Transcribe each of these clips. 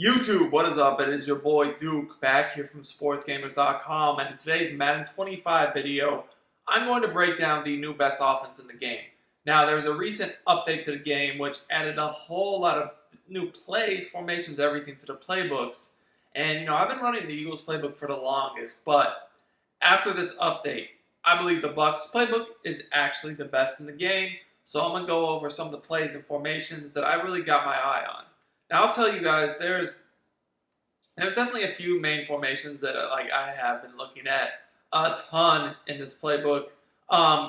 YouTube, what is up? It is your boy Duke back here from sportsgamers.com, and in today's Madden 25 video, I'm going to break down the new best offense in the game. Now, there's a recent update to the game which added a whole lot of new plays, formations, everything to the playbooks. And, I've been running the Eagles playbook for the longest, but after this update, I believe the Bucs playbook is actually the best in the game. So I'm going to go over some of the plays and formations that I really got my eye on. Now I'll tell you guys, there's definitely a few main formations that I have been looking at a ton in this playbook.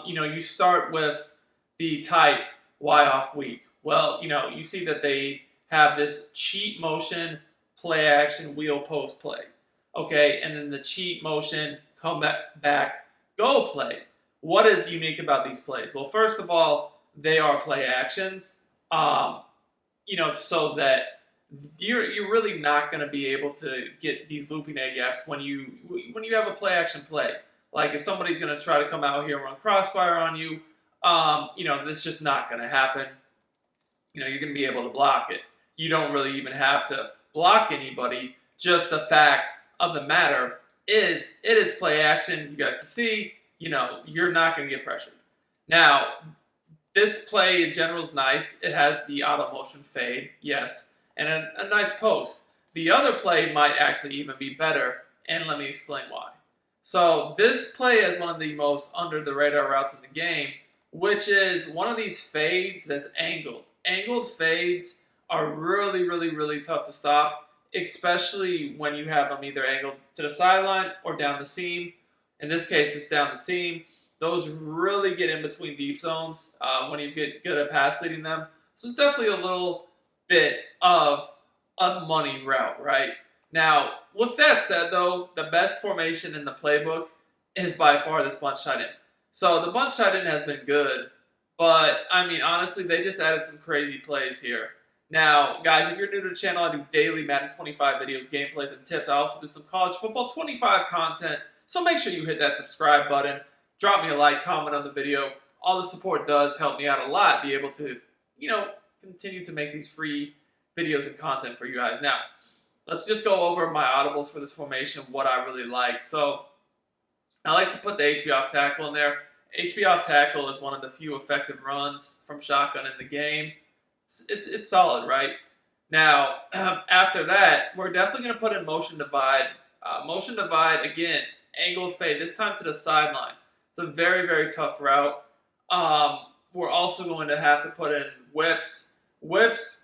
You start with the tight Y off week. Well, you see that they have this cheat motion, play action, wheel post play. Okay, and then the cheat motion, come back, go play. What is unique about these plays? Well, first of all, they are play actions. So that you're really not going to be able to get these looping A gaps when you have a play action play. Like if somebody's going to try to come out here and run crossfire on you, that's just not going to happen. You're going to be able to block it. You don't really even have to block anybody. Just the fact of the matter is it is play action. You guys can see, you're not going to get pressured. Now, this play in general is nice. It has the auto motion fade, yes, and a nice post. The other play might actually even be better, and let me explain why. So this play is one of the most under the radar routes in the game, which is one of these fades that's angled. Angled fades are really, really, really tough to stop, especially when you have them either angled to the sideline or down the seam. In this case, it's down the seam. Those really get in between deep zones when you get good at pass leading them. So it's definitely a little bit of a money route, right? Now, with that said, though, the best formation in the playbook is by far this bunch tight end. So the bunch tight end has been good, but, honestly, they just added some crazy plays here. Now, guys, if you're new to the channel, I do daily Madden 25 videos, gameplays, and tips. I also do some college football 25 content, so make sure you hit that subscribe button. Drop me a like, comment on the video. All the support does help me out a lot, be able to, continue to make these free videos and content for you guys. Now, let's just go over my audibles for this formation, what I really like. So, I like to put the HB off tackle in there. HB off tackle is one of the few effective runs from shotgun in the game. It's solid, right? Now, after that, we're definitely going to put in motion divide. Motion divide, again, angled fade, this time to the sideline. It's a very, very tough route. We're also going to have to put in whips. Whips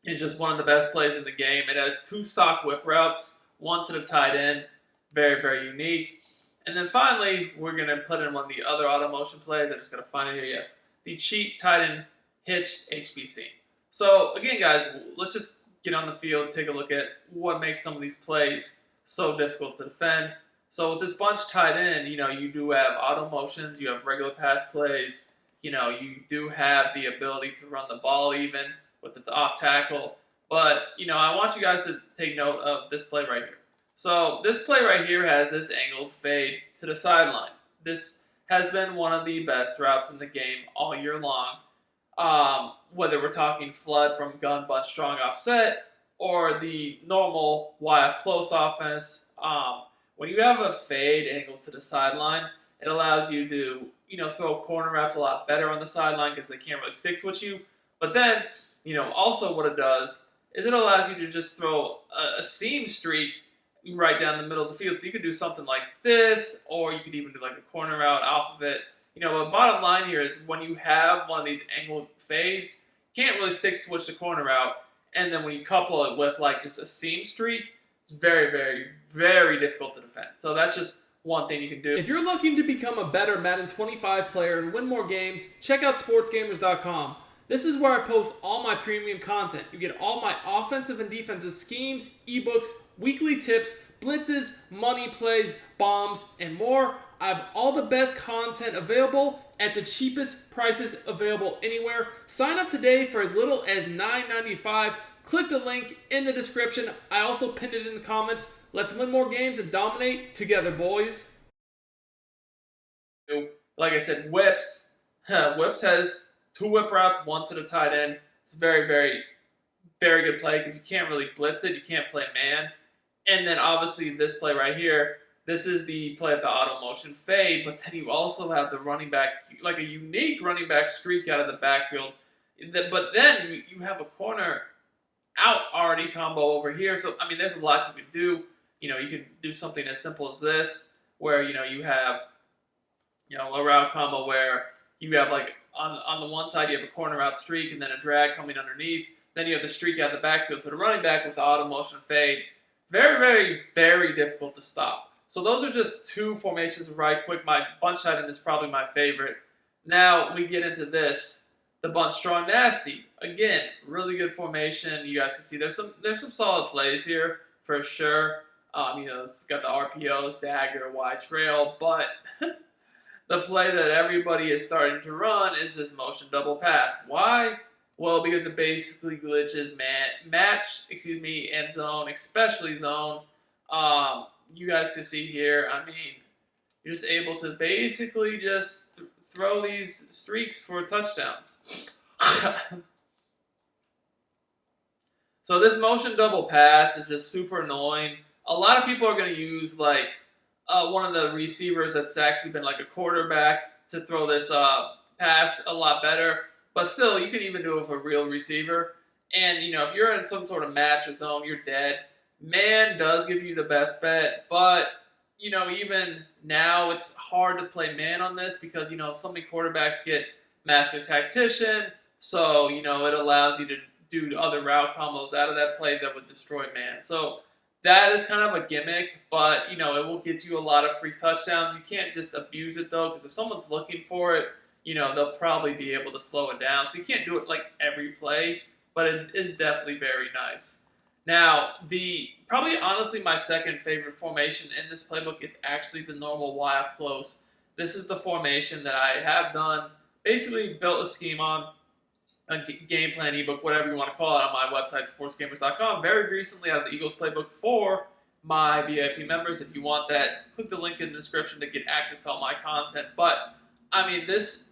is just one of the best plays in the game. It has two stock whip routes, one to the tight end. Very, very unique. And then finally, we're going to put in one of the other auto motion plays. I'm just going to find it here, yes. The cheat tight end hitch HBC. So again, guys, let's just get on the field, take a look at what makes some of these plays so difficult to defend. So with this bunch tight end, you do have auto motions, you have regular pass plays, you do have the ability to run the ball even with the off tackle. But, I want you guys to take note of this play right here. So this play right here has this angled fade to the sideline. This has been one of the best routes in the game all year long. Whether we're talking flood from gun bunch strong offset or the normal YF close offense, when you have a fade angle to the sideline, it allows you to, throw corner routes a lot better on the sideline because they can't really stick with you. But then, also what it does is it allows you to just throw a seam streak right down the middle of the field. So you could do something like this, or you could even do like a corner route off of it. But bottom line here is when you have one of these angled fades, you can't really stick switch the corner route. And then when you couple it with like just a seam streak, it's very, very, very difficult to defend. So that's just one thing you can do. If you're looking to become a better Madden 25 player and win more games, check out sportsgamers.com. This is where I post all my premium content. You get all my offensive and defensive schemes, ebooks, weekly tips, blitzes, money plays, bombs, and more. I have all the best content available at the cheapest prices available anywhere. Sign up today for as little as $9.95. Click the link in the description. I also pinned it in the comments. Let's win more games and dominate together, boys. Like I said, whips. Whips has two whip routes, one to the tight end. It's very, very very good play because you can't really blitz it. You can't play man. And then obviously this play right here, this is the play of the auto motion fade, but then you also have the running back, like a unique running back streak out of the backfield. But then you have a corner out already combo over here. So, I mean, there's a lot you can do. You know, you can do something as simple as this, where, you know, you have, you know, a route combo where you have, like, on the one side, you have a corner out streak and then a drag coming underneath. Then you have the streak out the backfield to the running back with the auto motion fade. Very, very, very difficult to stop. So those are just two formations right quick. My bunch tight end is probably my favorite. Now we get into this, the bunch strong nasty. Again, really good formation. You guys can see there's some solid plays here for sure. You know, it's got the RPOs, dagger, wide trail, but the play that everybody is starting to run is this motion double pass. Why? Well, because it basically glitches end zone, especially zone. You guys can see here, I mean, you're just able to basically just throw these streaks for touchdowns. So this motion double pass is just super annoying. A lot of people are going to use like one of the receivers that's actually been like a quarterback to throw this pass a lot better. But still, you can even do it with a real receiver. And, you know, if you're in some sort of match or zone, you're dead. Man does give you the best bet. But, you know, even now, it's hard to play man on this because, you know, so many quarterbacks get master tactician. So, you know, it allows you to do other route combos out of that play that would destroy man. So that is kind of a gimmick. But, you know, it will get you a lot of free touchdowns. You can't just abuse it, though, because if someone's looking for it, you know, they'll probably be able to slow it down. So you can't do it like every play, but it is definitely very nice. Now, probably honestly my second favorite formation in this playbook is actually the normal Y off close. This is the formation that I have done, basically built a scheme on, a game plan ebook, whatever you want to call it, on my website, sportsgamers.com, very recently out of the Eagles playbook for my VIP members. If you want that, click the link in the description to get access to all my content. But, I mean, this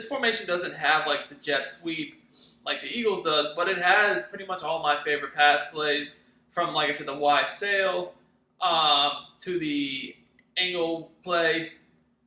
formation doesn't have like the jet sweep like the Eagles does, but it has pretty much all my favorite pass plays from, like I said, the Y sail to the angle play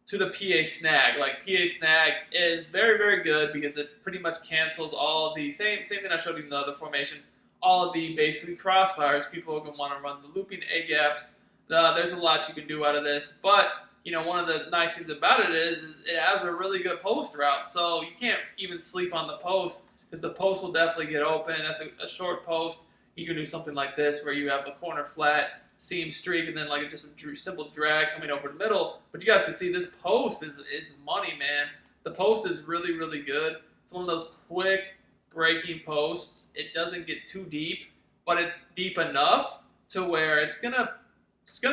to the PA snag. Like PA snag is very, very good because it pretty much cancels all of the same thing I showed you in the other formation. All of the basically crossfires. People are going to want to run the looping A gaps. There's a lot you can do out of this, but you know, one of the nice things about it is it has a really good post route, so you can't even sleep on the post because the post will definitely get open. That's a short post. You can do something like this where you have a corner flat, seam streak, and then like just a simple drag coming over the middle. But you guys can see this post is money, man. The post is really, really good. It's one of those quick breaking posts. It doesn't get too deep, but it's deep enough to where it's gonna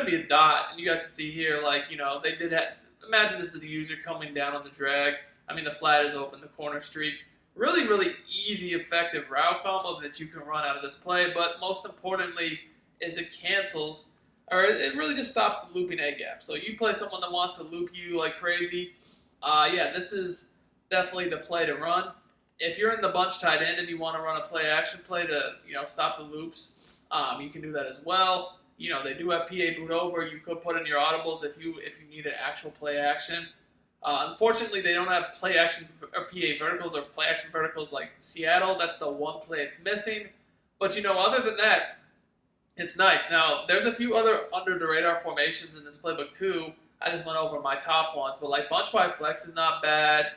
be a dot. And you guys can see here, like, you know, they did that. Imagine this is the user coming down on the drag. I mean, the flat is open, the corner streak. Really, really easy, effective route combo that you can run out of this play. But most importantly is it cancels, or it really just stops the looping A gap. So you play someone that wants to loop you like crazy. Yeah, this is definitely the play to run. If you're in the bunch tight end and you want to run a play action play to, you know, stop the loops, you can do that as well. You know, they do have PA boot over. You could put in your audibles if you need an actual play action. Unfortunately, they don't have play action or PA verticals or play action verticals like Seattle. That's the one play it's missing. But, you know, other than that, it's nice. Now, there's a few other under-the-radar formations in this playbook, too. I just went over my top ones. But, like, bunch Y flex is not bad.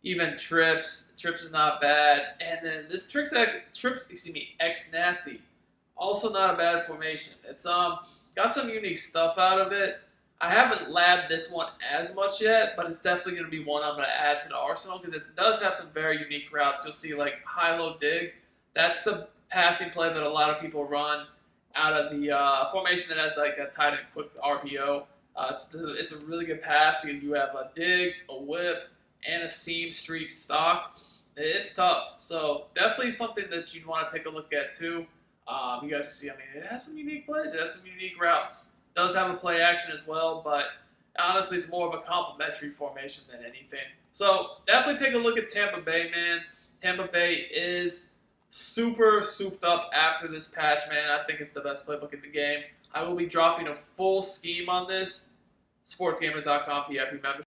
Even trips is not bad. And then this X nasty. Also not a bad formation. It's got some unique stuff out of it. I haven't labbed this one as much yet, but it's definitely going to be one I'm going to add to the arsenal because it does have some very unique routes. You'll see like high-low dig. That's the passing play that a lot of people run out of the formation that has like that tight end quick RPO. It's a really good pass because you have a dig, a whip, and a seam streak stock. It's tough. So definitely something that you'd want to take a look at too. You guys can see, I mean, it has some unique plays. It has some unique routes. It does have a play action as well, but honestly, it's more of a complementary formation than anything. So definitely take a look at Tampa Bay, man. Tampa Bay is super souped up after this patch, man. I think it's the best playbook in the game. I will be dropping a full scheme on this. SportsGamers.com VIP membership.